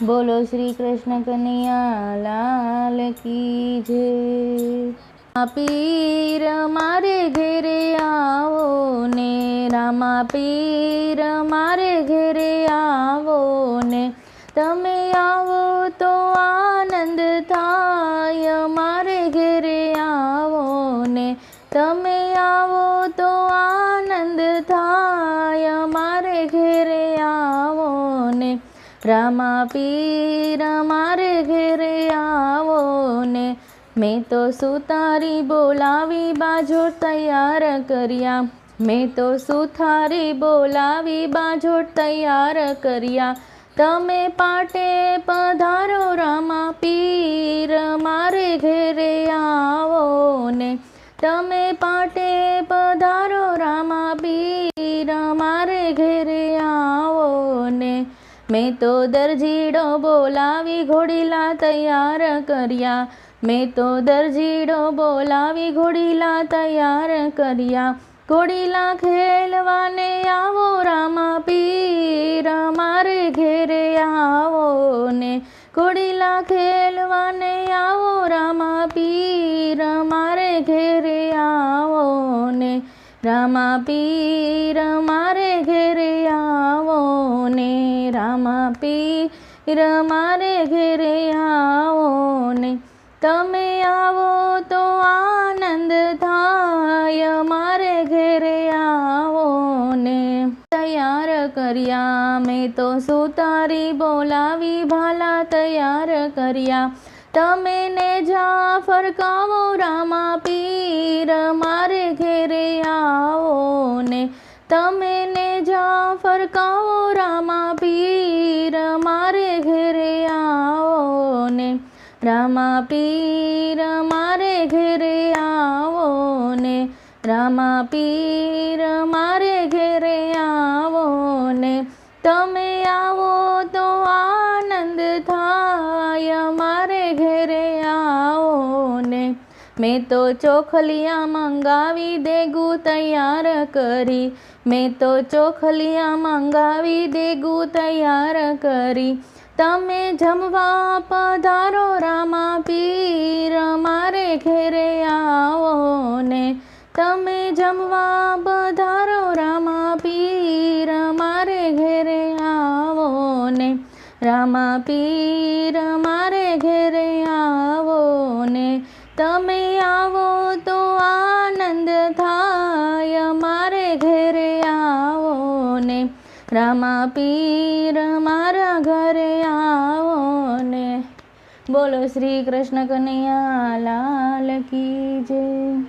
बोलो श्री कृष्ण कन्हैया लाल की जय। पीर मारे घेरे आवो ने, रामा पीर मारे घेरे आवो ने, तमे आवो तो आनंद थाय, मारे घेरे आवो ने, तमे आवो तो आनंद थाय, मारे घेरे आवो ने, रामा पीर मारे घेरे आवो ने। मैं तो सुतारी बोलावी बाजोट तैयार करिया, मैं तो सुथारी बोलावी बाजोट तैयार करिया, तमे पाटे पधारो रामा पीर मारे घेरे आवो ने, तमे पाटे पधारो रामा पीर मारे घेरे आवो ने। मैं तो दरजीडो बोलावी घोड़ीला तैयार करिया, मैं तो दरजीडो बोलावी घोड़ीला तैयार करिया, घोड़ीला खेलवाने आवो रामा पीर मारे घेरे आवो ने, घोड़ीला खेलवाने आवो रामा पीर मारे घेरे आवो ने, रामा पीर मारे घेरे आवो ने, रामा पीर मारे घेरे आवो ने, तमे आवो तो आनंद थाय, मारे घेरे आवो ने। तैयार करिया मैं तो सुतारी बोलावी भाला तैयार करिया, तमे ने जा फरकावो रामा पीर मारे घेरे आवो ने, तमे ने जा फरकावो रामा पीर मारे घेरे आवो ने, रामा पीर मारे घेरे आवो ने, रामा पीर मारे घेरे आवो ने, तमे आवो तो आनंद थाय, मारे घेरे आवो ने। मैं तो चोखलिया मंगावी देगू तैयार करी, मैं तो चोखलिया मंगावी देगू तैयार करी, तमे जमवा पधारो रामा पीर मारे घेरे आवो ने, तमे जमवा पधारो रामा पीर मारे घेरे आवो ने, रामा पीर मारे घेरे आवो ने, तमे आवो तो आनंद थाय, मारे घेरे आवो ने, रामा पीर मारा घरे आवो ने। बोलो श्री कृष्ण कन्हैया लाल की जय।